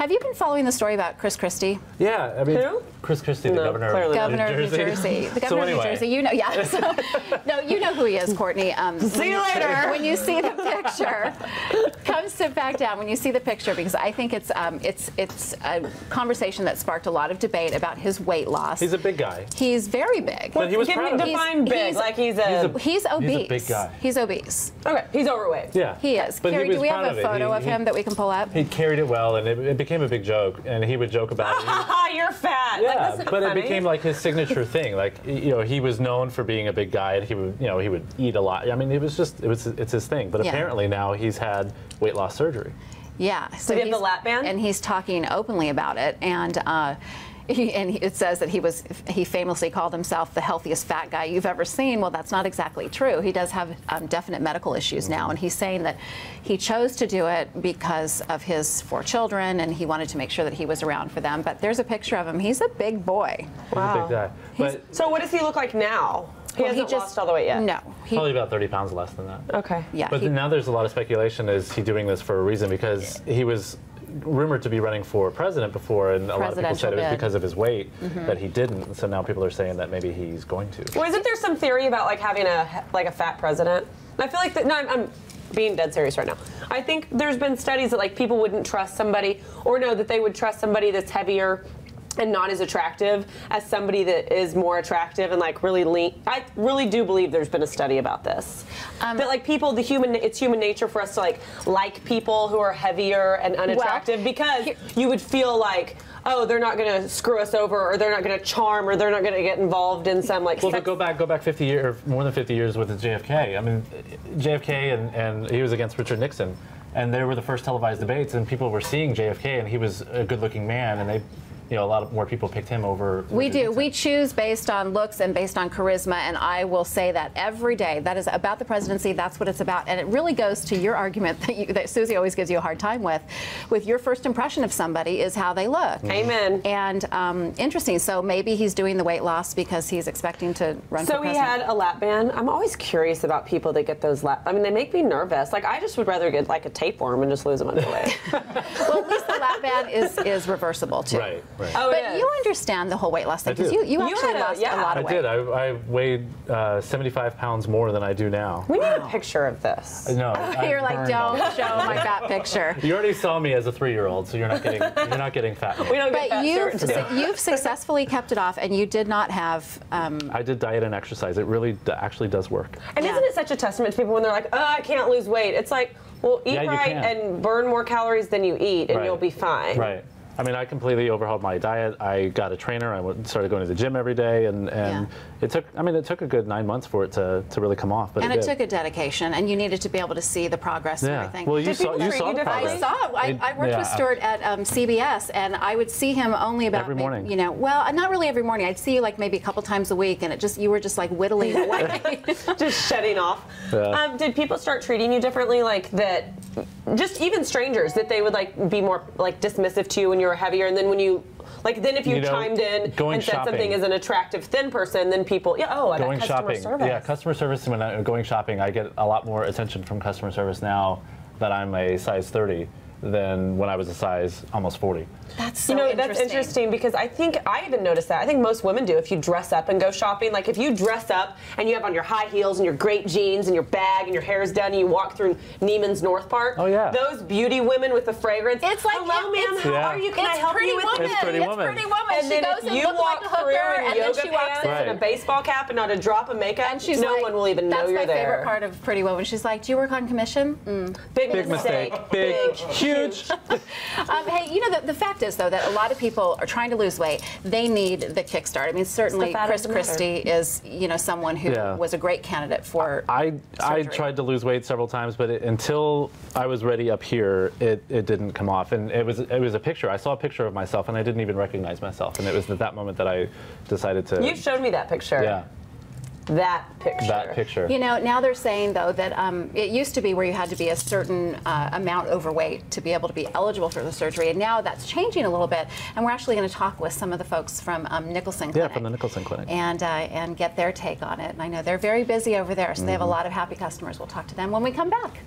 Have you been following the story about Christie? Yeah, I mean, Who? Christie, the governor of New Jersey. The governor of New Jersey. You know, yeah. So, no, you know who he is, Courtney. See you later. When you see the picture, come sit back down when you see the picture, because I think it's a conversation that sparked a lot of debate about his weight loss. He's a big guy. He's very big. But he was proud of it. Define big, like he's obese. He's a big guy. He's obese. Okay, he's overweight. Yeah. He is. But Carrie, do we have a photo of him that we can pull up? He carried it well, and it became a big joke, and he would joke about it. You're fat. Yeah, like, but funny. it became like his signature thing. Like, you know, he was known for being a big guy, and he would, you know, he would eat a lot. I mean, it's his thing. But apparently now he's had weight loss surgery. Yeah. So did he have the lap band? And he's talking openly about it, and it says that he famously called himself the healthiest fat guy you've ever seen. Well, that's not exactly true. He does have definite medical issues now, and he's saying that he chose to do it because of his 4 children, and he wanted to make sure that he was around for them. But there's a picture of him. He's a big boy. Wow. He's a big guy. But so what does he look like now? He hasn't lost all the weight yet? No. Probably about 30 pounds less than that. Okay. Yeah. But now there's a lot of speculation, is he doing this for a reason? Because he was rumored to be running for president before, and a lot of people said it was because of his weight that he didn't. So now people are saying that maybe he's going to. Well, isn't there some theory about like having a fat president? I feel like I'm being dead serious right now. I think there's been studies that like people wouldn't trust somebody, or know that they would trust somebody that's heavier and not as attractive as somebody that is more attractive and like really lean. I really do believe there's been a study about this. That like people, it's human nature for us to like people who are heavier and unattractive, because you would feel like, oh, they're not going to screw us over, or they're not going to charm, or they're not going to get involved in some like. Well, but go back 50 years, or more than 50 years with JFK. I mean, JFK and he was against Richard Nixon, and they were the first televised debates, and people were seeing JFK, and he was a good-looking man, and they. You know, a lot more people picked him over. We do. We choose based on looks and based on charisma, and I will say that every day. That is about the presidency. That's what it's about, and it really goes to your argument that Susie always gives you a hard time with. With your first impression of somebody is how they look. Amen. And interesting. So maybe he's doing the weight loss because he's expecting to run for president. So he had a lap band. I'm always curious about people that get those lap. I mean, they make me nervous. Like, I just would rather get like a tapeworm and just lose a bunch of weight. Well, at least the lap band is reversible too. Right. Right. Oh, but you understand the whole weight loss thing, because you actually lost a lot of weight. I did. I weighed 75 pounds more than I do now. We need a picture of this. No. You're like, don't show my fat picture. You already saw me as a 3-year-old, so you're not getting fat. We don't get fat. But you've successfely kept it off, and you did not have. I did diet and exercise. It really actually does work. And isn't it such a testament to people when they're like, oh, I can't lose weight? It's like, well, eat right and burn more calories than you eat, and you'll be fine. Right. I mean, I completely overhauled my diet. I got a trainer. I started going to the gym every day, and it took. I mean, it took a good 9 months for it to really come off. But it took a dedication, and you needed to be able to see the progress and everything. Well, you saw the progress. I saw. I worked with Stuart at CBS, and I would see him only about every morning. You know, well, not really every morning. I'd see you like maybe a couple times a week, and you were just like whittling away, just shedding off. Yeah. Did people start treating you differently, like that? Just even strangers, that they would like be more like dismissive to you when you were heavier, and then when you then if you chimed in and said something as an attractive thin person, then people I got customer service. Yeah, customer service. When I'm going shopping, I get a lot more attention from customer service now that I'm a size 30 than when I was a size almost 40. That's so interesting. That's interesting, because I think I even noticed that. I think most women do. If you dress up and go shopping, like if you dress up and you have on your high heels and your great jeans and your bag and your hair's done and you walk through Neiman's North Park, those beauty women with the fragrance. It's like, hello, ma'am, how are you? Can I help you with this? It's Pretty Woman. It's Pretty Woman. And then if you walk through in yoga pants and a baseball cap and not a drop of makeup, and she's no one will even know you're there. That's my favorite part of Pretty Woman. She's like, do you work on commission? Big mistake. Big, huge. Hey, you know, the fact is, though, that a lot of people are trying to lose weight. They need the kickstart. I mean, certainly Christie is, you know, someone who was a great candidate for I tried to lose weight several times, but until I was ready up here, it didn't come off. And it was a picture. I saw a picture of myself, and I didn't even recognize myself. And it was at that moment that I decided to. You showed me that picture. Yeah. That picture. You know, now they're saying, though, that it used to be where you had to be a certain amount overweight to be able to be eligible for the surgery, and now that's changing a little bit. And we're actually going to talk with some of the folks from Nicholson Clinic. Yeah, from the Nicholson Clinic. And get their take on it. And I know they're very busy over there, so they have a lot of happy customers. We'll talk to them when we come back.